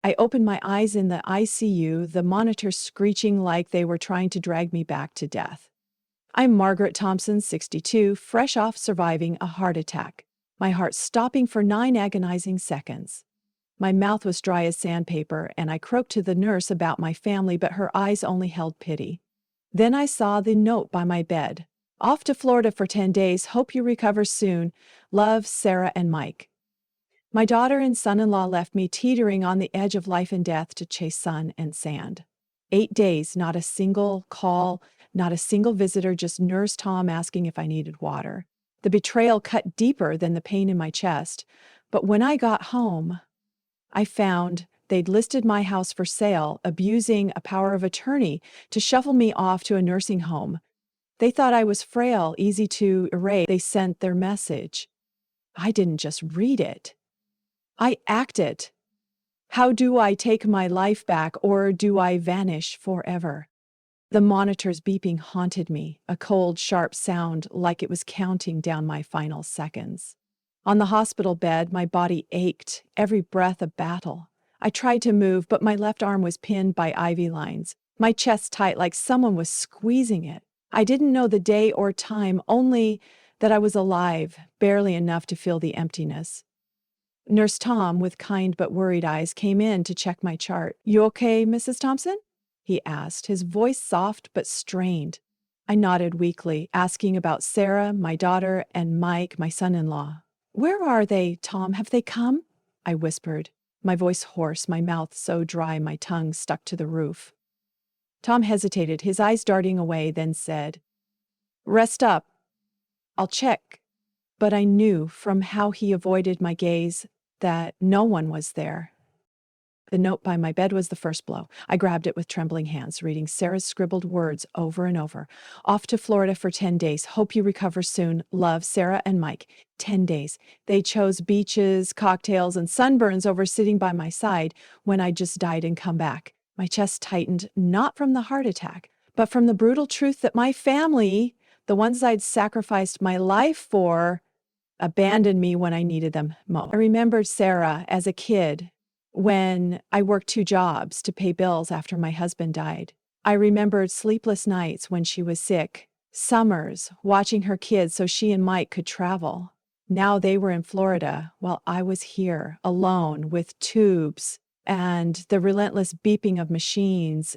I opened my eyes in the ICU, the monitors screeching like they were trying to drag me back to death. I'm Margaret Thompson, 62, fresh off surviving a heart attack, my heart stopping for 9 agonizing seconds. My mouth was dry as sandpaper, and I croaked to the nurse about my family, but her eyes only held pity. Then I saw the note by my bed. Off to Florida for 10 days. Hope you recover soon. Love, Sarah and Mike. My daughter and son-in-law left me teetering on the edge of life and death to chase sun and sand. 8 days, not a single call, not a single visitor, just Nurse Tom asking if I needed water. The betrayal cut deeper than the pain in my chest. But when I got home, I found they'd listed my house for sale, abusing a power of attorney to shuffle me off to a nursing home. They thought I was frail, easy to erase. They sent their message. I didn't just read it. I acted. How do I take my life back, or do I vanish forever? The monitor's beeping haunted me, a cold, sharp sound like it was counting down my final seconds. On the hospital bed, my body ached, every breath a battle. I tried to move, but my left arm was pinned by IV lines, my chest tight like someone was squeezing it. I didn't know the day or time, only that I was alive, barely enough to feel the emptiness. Nurse Tom, with kind but worried eyes, came in to check my chart. "You okay, Mrs. Thompson?" he asked, his voice soft but strained. I nodded weakly, asking about Sarah, my daughter, and Mike, my son-in-law. "Where are they, Tom? Have they come?" I whispered, my voice hoarse, my mouth so dry my tongue stuck to the roof. Tom hesitated, his eyes darting away, then said, "Rest up. I'll check." But I knew from how he avoided my gaze that no one was there. The note by my bed was the first blow. I grabbed it with trembling hands, reading Sarah's scribbled words over and over. "Off to Florida for 10 days. Hope you recover soon. Love, Sarah and Mike." 10 days. They chose beaches, cocktails, and sunburns over sitting by my side when I just died and come back. My chest tightened, not from the heart attack, but from the brutal truth that my family, the ones I'd sacrificed my life for, abandoned me when I needed them most. I remembered Sarah as a kid when I worked 2 jobs to pay bills after my husband died. I remembered sleepless nights when she was sick, summers watching her kids so she and Mike could travel. Now they were in Florida while I was here, alone with tubes and the relentless beeping of machines.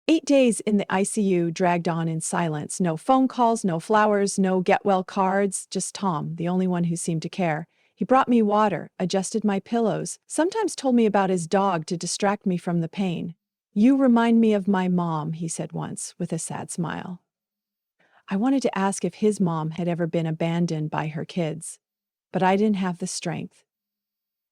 8 days in the ICU dragged on in silence. No phone calls, no flowers, no get-well cards, just Tom, the only one who seemed to care. He brought me water, adjusted my pillows, sometimes told me about his dog to distract me from the pain. "You remind me of my mom," he said once, with a sad smile. I wanted to ask if his mom had ever been abandoned by her kids, but I didn't have the strength.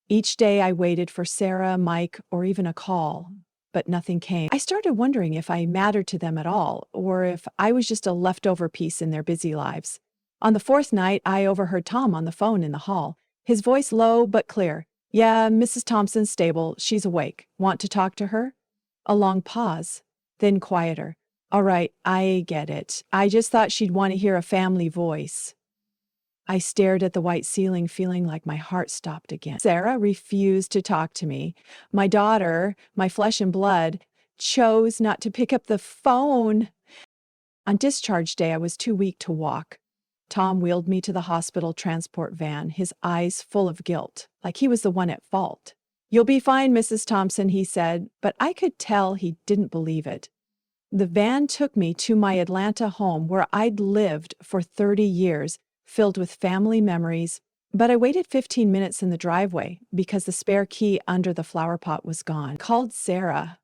Each day I waited for Sarah, Mike, or even a call, but nothing came. I started wondering if I mattered to them at all, or if I was just a leftover piece in their busy lives. On the 4th night, I overheard Tom on the phone in the hall, his voice low but clear. "Yeah, Mrs. Thompson's stable. She's awake. Want to talk to her?" A long pause, then quieter. "All right, I get it. I just thought she'd want to hear a family voice." I stared at the white ceiling, feeling like my heart stopped again. Sarah refused to talk to me. My daughter, my flesh and blood, chose not to pick up the phone. On discharge day, I was too weak to walk. Tom wheeled me to the hospital transport van, his eyes full of guilt, like he was the one at fault. "You'll be fine, Mrs. Thompson," he said, but I could tell he didn't believe it. The van took me to my Atlanta home where I'd lived for 30 years, filled with family memories, but I waited 15 minutes in the driveway because the spare key under the flower pot was gone. I called Sarah.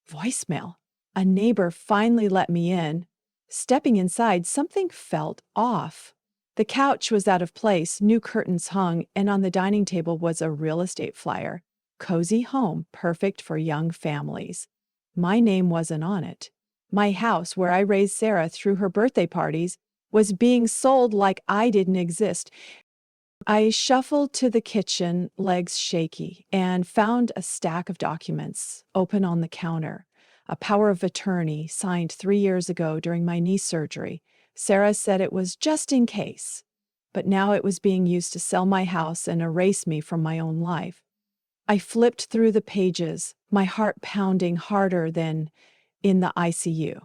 Voicemail. A neighbor finally let me in. Stepping inside, something felt off. The couch was out of place, new curtains hung, and on the dining table was a real estate flyer. Cozy home, perfect for young families. My name wasn't on it. My house, where I raised Sarah through her birthday parties, was being sold like I didn't exist. I shuffled to the kitchen, legs shaky, and found a stack of documents open on the counter. A power of attorney signed 3 years ago during my knee surgery. Sarah said it was just in case, but now it was being used to sell my house and erase me from my own life. I flipped through the pages, my heart pounding harder than in the ICU.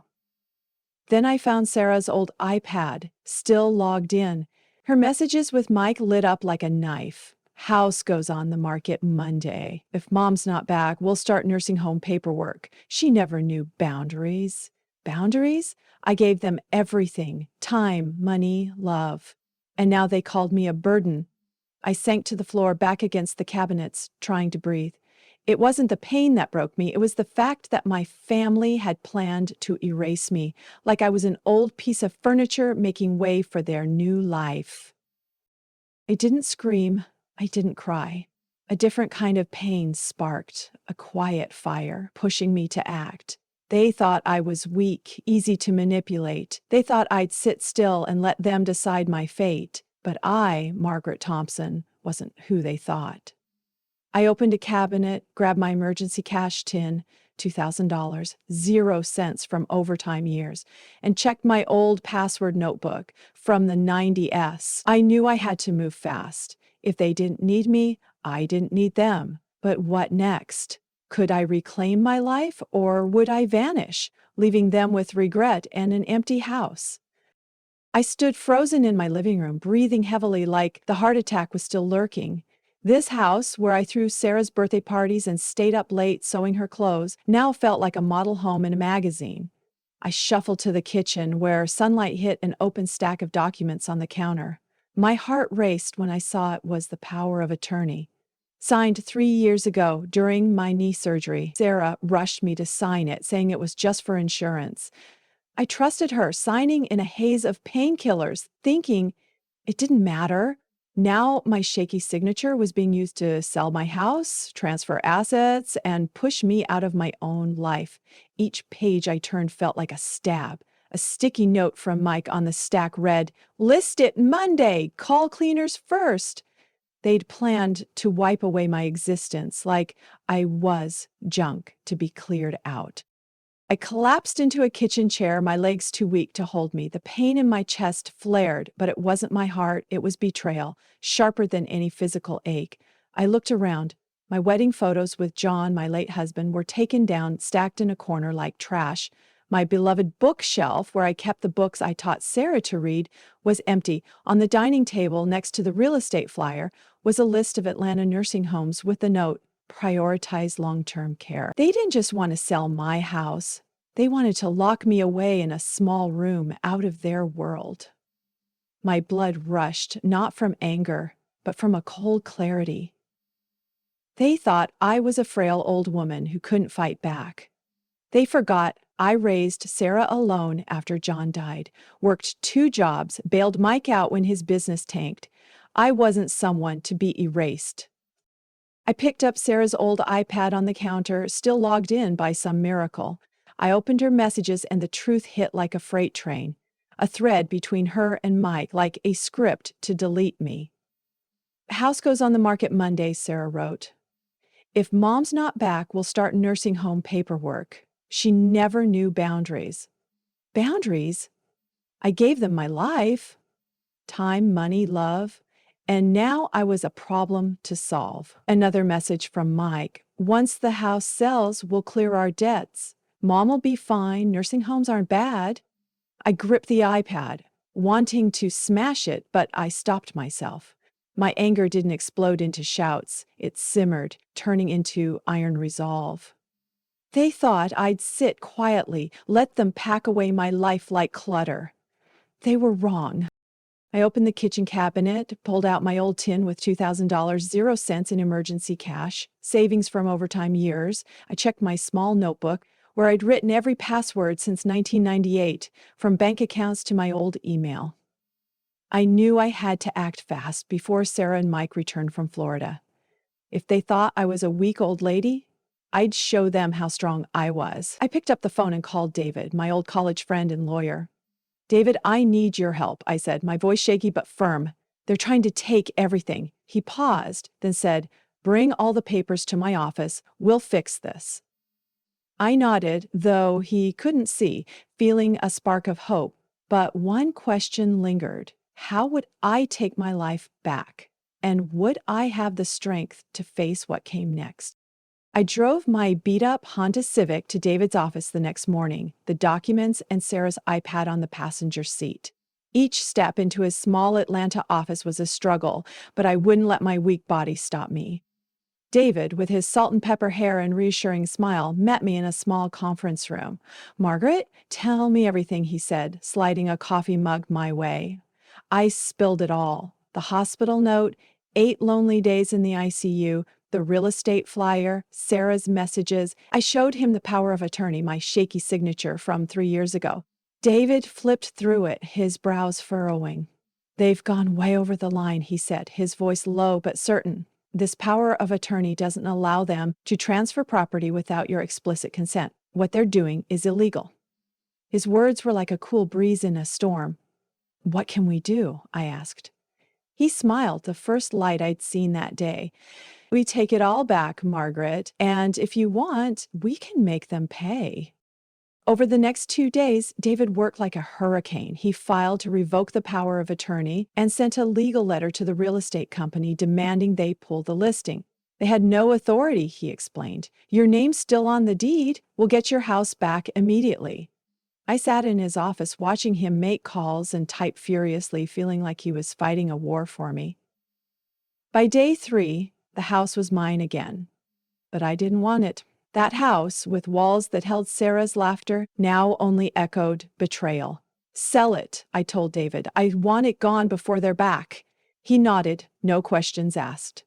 Then I found Sarah's old iPad, still logged in. Her messages with Mike lit up like a knife. House goes on the market Monday. If mom's not back, we'll start nursing home paperwork. She never knew boundaries. Boundaries? I gave them everything: time, money, love. And now they called me a burden. I sank to the floor, back against the cabinets, trying to breathe. It wasn't the pain that broke me, it was the fact that my family had planned to erase me, like I was an old piece of furniture making way for their new life. I didn't scream, I didn't cry. A different kind of pain sparked, a quiet fire, pushing me to act. They thought I was weak, easy to manipulate. They thought I'd sit still and let them decide my fate. But I, Margaret Thompson, wasn't who they thought. I opened a cabinet, grabbed my emergency cash tin, $2,000, 0 cents from overtime years, and checked my old password notebook from the 90s. I knew I had to move fast. If they didn't need me, I didn't need them. But what next? Could I reclaim my life, or would I vanish, leaving them with regret and an empty house? I stood frozen in my living room, breathing heavily like the heart attack was still lurking. This house, where I threw Sarah's birthday parties and stayed up late sewing her clothes, now felt like a model home in a magazine. I shuffled to the kitchen, where sunlight hit an open stack of documents on the counter. My heart raced when I saw it was the power of attorney. Signed 3 years ago during my knee surgery. Sarah rushed me to sign it, saying it was just for insurance. I trusted her, signing in a haze of painkillers, thinking it didn't matter. Now my shaky signature was being used to sell my house, transfer assets, and push me out of my own life. Each page I turned felt like a stab. A sticky note from Mike on the stack read, "List it Monday, call cleaners first." They'd planned to wipe away my existence, like I was junk to be cleared out. I collapsed into a kitchen chair, my legs too weak to hold me. The pain in my chest flared, but it wasn't my heart, it was betrayal, sharper than any physical ache. I looked around. My wedding photos with John, my late husband, were taken down, stacked in a corner like trash. My beloved bookshelf, where I kept the books I taught Sarah to read, was empty. On the dining table, next to the real estate flyer, was a list of Atlanta nursing homes with the note, "Prioritize long-term care." They didn't just want to sell my house. They wanted to lock me away in a small room out of their world. My blood rushed, not from anger, but from a cold clarity. They thought I was a frail old woman who couldn't fight back. They forgot I raised Sarah alone after John died, worked 2 jobs, bailed Mike out when his business tanked. I wasn't someone to be erased. I picked up Sarah's old iPad on the counter, still logged in by some miracle. I opened her messages and the truth hit like a freight train. A thread between her and Mike, like a script to delete me. "House goes on the market Monday," Sarah wrote. "If mom's not back, we'll start nursing home paperwork." She never knew boundaries. Boundaries? I gave them my life. Time, money, love. And now I was a problem to solve. Another message from Mike. "Once the house sells, we'll clear our debts. Mom will be fine. Nursing homes aren't bad." I gripped the iPad, wanting to smash it, but I stopped myself. My anger didn't explode into shouts. It simmered, turning into iron resolve. They thought I'd sit quietly, let them pack away my life like clutter. They were wrong. I opened the kitchen cabinet, pulled out my old tin with $2,000, 0 cents in emergency cash, savings from overtime years. I checked my small notebook, where I'd written every password since 1998, from bank accounts to my old email. I knew I had to act fast before Sarah and Mike returned from Florida. If they thought I was a weak old lady, I'd show them how strong I was. I picked up the phone and called David, my old college friend and lawyer. "David, I need your help," I said, my voice shaky but firm. "They're trying to take everything." He paused, then said, "Bring all the papers to my office. We'll fix this." I nodded, though he couldn't see, feeling a spark of hope. But one question lingered. How would I take my life back? And would I have the strength to face what came next? I drove my beat-up Honda Civic to David's office the next morning, the documents and Sarah's iPad on the passenger seat. Each step into his small Atlanta office was a struggle, but I wouldn't let my weak body stop me. David, with his salt and pepper hair and reassuring smile, met me in a small conference room. "Margaret, tell me everything," he said, sliding a coffee mug my way. I spilled it all. The hospital note, 8 lonely days in the ICU, the real estate flyer, Sarah's messages. I showed him the power of attorney, my shaky signature from 3 years ago. David flipped through it, his brows furrowing. "They've gone way over the line," he said, his voice low but certain. "This power of attorney doesn't allow them to transfer property without your explicit consent. What they're doing is illegal." His words were like a cool breeze in a storm. "What can we do?" I asked. He smiled, the first light I'd seen that day. "We take it all back, Margaret, and if you want, we can make them pay." Over the next 2 days, David worked like a hurricane. He filed to revoke the power of attorney and sent a legal letter to the real estate company demanding they pull the listing. "They had no authority," he explained. "Your name's still on the deed. We'll get your house back immediately." I sat in his office watching him make calls and type furiously, feeling like he was fighting a war for me. By day 3, the house was mine again. But I didn't want it. That house, with walls that held Sarah's laughter, now only echoed betrayal. "Sell it," I told David. "I want it gone before they're back." He nodded, no questions asked.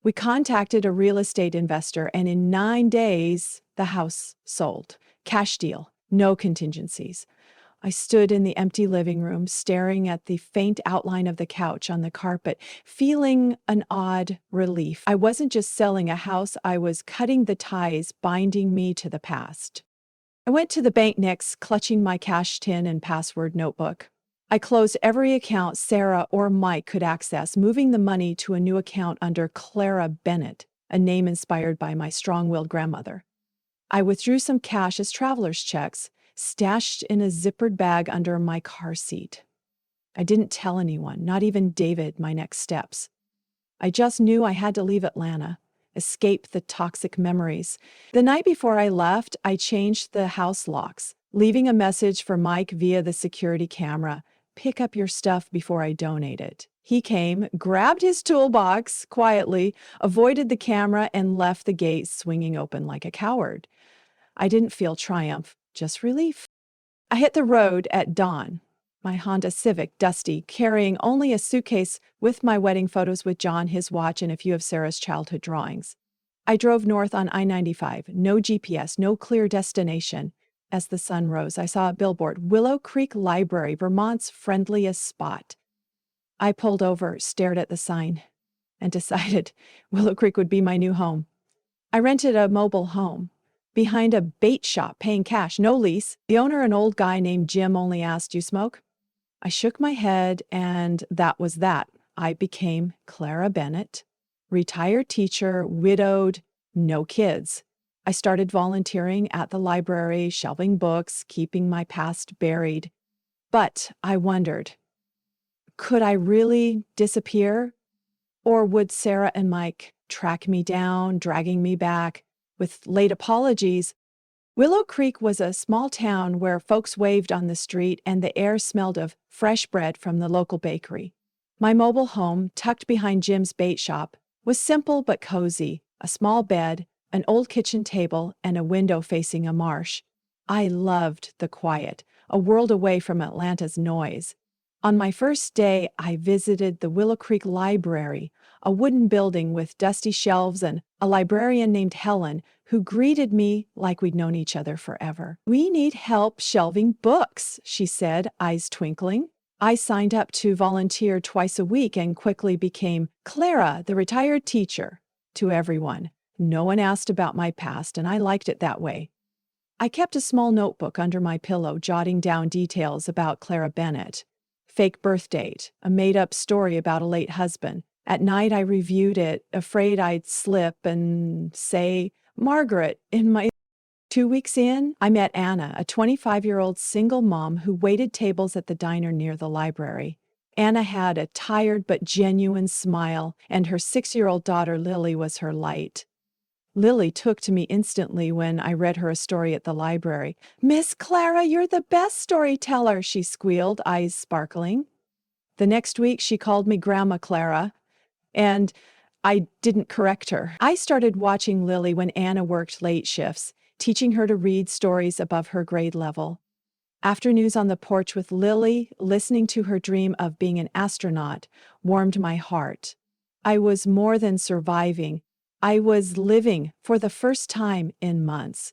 We contacted a real estate investor, and in 9 days, the house sold. Cash deal, no contingencies. I stood in the empty living room, staring at the faint outline of the couch on the carpet, feeling an odd relief. I wasn't just selling a house, I was cutting the ties binding me to the past. I went to the bank next, clutching my cash tin and password notebook. I closed every account Sarah or Mike could access, moving the money to a new account under Clara Bennett, a name inspired by my strong-willed grandmother. I withdrew some cash as traveler's checks, stashed in a zippered bag under my car seat. I didn't tell anyone, not even David, my next steps. I just knew I had to leave Atlanta, escape the toxic memories. The night before I left, I changed the house locks, leaving a message for Mike via the security camera. "Pick up your stuff before I donate it." He came, grabbed his toolbox quietly, avoided the camera, and left the gate swinging open like a coward. I didn't feel triumph, just relief. I hit the road at dawn, my Honda Civic dusty, carrying only a suitcase with my wedding photos with John, his watch, and a few of Sarah's childhood drawings. I drove north on I-95, no GPS, no clear destination. As the sun rose, I saw a billboard, "Willow Creek Library, Vermont's friendliest spot." I pulled over, stared at the sign, and decided Willow Creek would be my new home. I rented a mobile home behind a bait shop, paying cash, no lease. The owner, an old guy named Jim, only asked, "You smoke?" I shook my head, and that was that. I became Clara Bennett, retired teacher, widowed, no kids. I started volunteering at the library, shelving books, keeping my past buried. But I wondered, could I really disappear? Or would Sarah and Mike track me down, dragging me back with late apologies? Willow Creek was a small town where folks waved on the street and the air smelled of fresh bread from the local bakery. My mobile home, tucked behind Jim's bait shop, was simple but cozy, a small bed, an old kitchen table, and a window facing a marsh. I loved the quiet, a world away from Atlanta's noise. On my first day, I visited the Willow Creek Library, a wooden building with dusty shelves and a librarian named Helen who greeted me like we'd known each other forever. "We need help shelving books," she said, eyes twinkling. I signed up to volunteer twice a week and quickly became Clara, the retired teacher, to everyone. No one asked about my past, and I liked it that way. I kept a small notebook under my pillow, jotting down details about Clara Bennett. Fake birth date, a made-up story about a late husband. At night, I reviewed it, afraid I'd slip and say, "Margaret," in my... 2 weeks in, I met Anna, a 25-year-old single mom who waited tables at the diner near the library. Anna had a tired but genuine smile, and her 6-year-old daughter Lily was her light. Lily took to me instantly when I read her a story at the library. "Miss Clara, you're the best storyteller," she squealed, eyes sparkling. The next week, she called me Grandma Clara, and I didn't correct her. I started watching Lily when Anna worked late shifts, teaching her to read stories above her grade level. Afternoons on the porch with Lily, listening to her dream of being an astronaut, warmed my heart. I was more than surviving. I was living for the first time in months.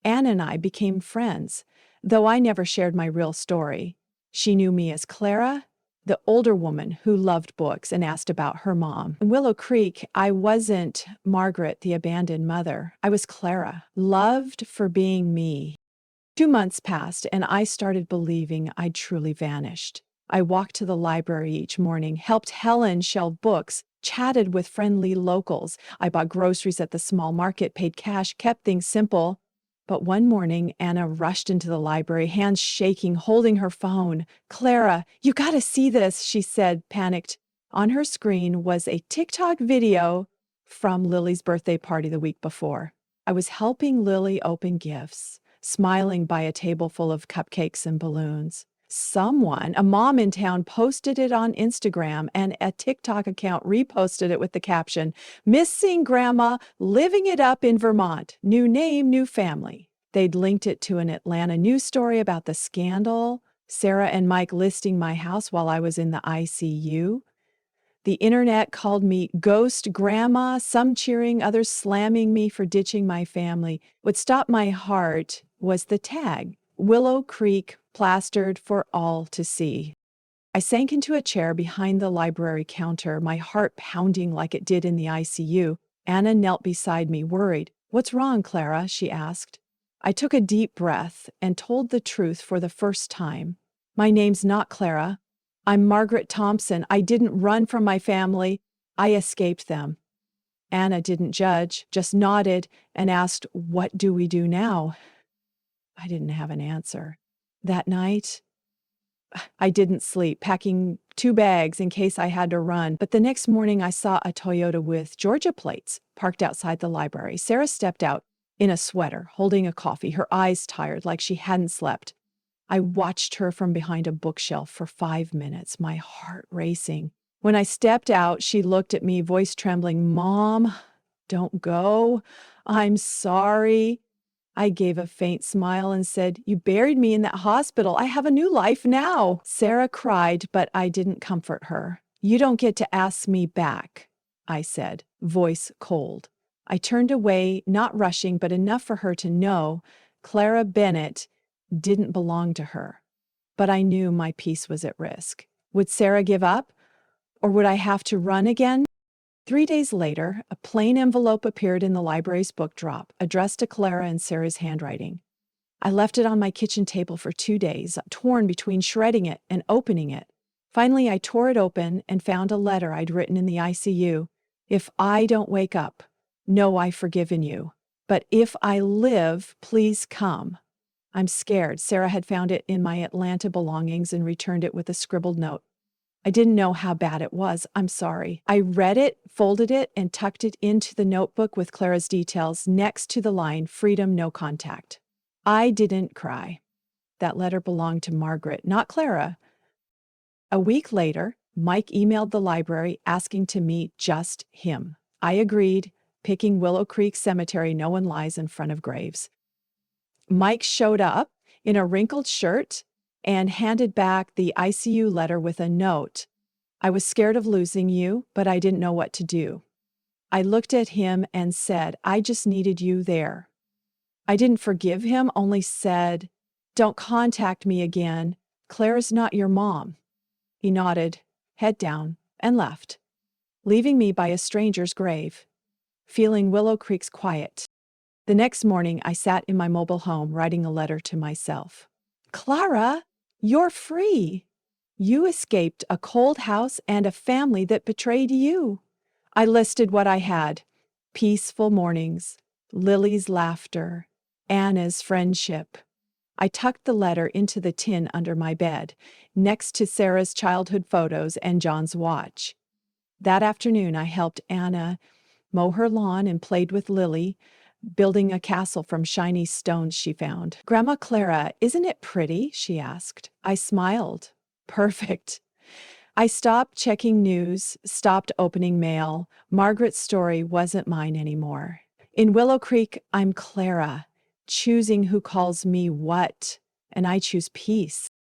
Anna and I became friends, though I never shared my real story. She knew me as Clara, the older woman who loved books and asked about her mom. In Willow Creek, I wasn't Margaret, the abandoned mother. I was Clara, loved for being me. 2 months passed, and I started believing I'd truly vanished. I walked to the library each morning, helped Helen shelve books, chatted with friendly locals. I bought groceries at the small market, paid cash, kept things simple. But one morning, Anna rushed into the library, hands shaking, holding her phone. "Clara, you gotta see this," she said, panicked. On her screen was a TikTok video from Lily's birthday party the week before. I was helping Lily open gifts, smiling by a table full of cupcakes and balloons. Someone, a mom in town, posted it on Instagram, and a TikTok account reposted it with the caption, "Missing Grandma, living it up in Vermont. New name, new family." They'd linked it to an Atlanta news story about the scandal, Sarah and Mike listing my house while I was in the ICU. The internet called me Ghost Grandma, some cheering, others slamming me for ditching my family. What stopped my heart was the tag, Willow Creek, plastered for all to see. I sank into a chair behind the library counter, my heart pounding like it did in the ICU. Anna knelt beside me, worried. "What's wrong, Clara?" she asked. I took a deep breath and told the truth for the first time. "My name's not Clara. I'm Margaret Thompson. I didn't run from my family. I escaped them." Anna didn't judge, just nodded and asked, "What do we do now?" I didn't have an answer. That night, I didn't sleep, packing 2 bags in case I had to run. But the next morning, I saw a Toyota with Georgia plates parked outside the library. Sarah stepped out in a sweater, holding a coffee, her eyes tired like she hadn't slept. I watched her from behind a bookshelf for 5 minutes, my heart racing. When I stepped out, she looked at me, voice trembling. "Mom, don't go. I'm sorry." I gave a faint smile and said, "You buried me in that hospital. I have a new life now." Sarah cried, but I didn't comfort her. "You don't get to ask me back," I said, voice cold. I turned away, not rushing, but enough for her to know Clara Bennett didn't belong to her. But I knew my peace was at risk. Would Sarah give up? Or would I have to run again? 3 days later, a plain envelope appeared in the library's book drop, addressed to Clara in Sarah's handwriting. I left it on my kitchen table for 2 days, torn between shredding it and opening it. Finally, I tore it open and found a letter I'd written in the ICU. "If I don't wake up, know I've forgiven you. But if I live, please come. I'm scared." Sarah had found it in my Atlanta belongings and returned it with a scribbled note. "I didn't know how bad it was. I'm sorry." I read it, folded it, and tucked it into the notebook with Clara's details next to the line, "Freedom, no contact." I didn't cry. That letter belonged to Margaret, not Clara. A week later, Mike emailed the library asking to meet just him. I agreed, picking Willow Creek Cemetery. No one lies in front of graves. Mike showed up in a wrinkled shirt and handed back the ICU letter with a note. "I was scared of losing you, but I didn't know what to do." I looked at him and said, "I just needed you there." I didn't forgive him, only said, "Don't contact me again. Claire's not your mom." He nodded, head down, and left, leaving me by a stranger's grave, feeling Willow Creek's quiet. The next morning, I sat in my mobile home writing a letter to myself. "Clara, you're free. You escaped a cold house and a family that betrayed you." I listed what I had: peaceful mornings, Lily's laughter, Anna's friendship. I tucked the letter into the tin under my bed, next to Sarah's childhood photos and John's watch. That afternoon, I helped Anna mow her lawn and played with Lily, building a castle from shiny stones she found. "Grandma Clara, isn't it pretty?" she asked. I smiled. Perfect. I stopped checking news, stopped opening mail. Margaret's story wasn't mine anymore. In Willow Creek, I'm Clara, choosing who calls me what, and I choose peace.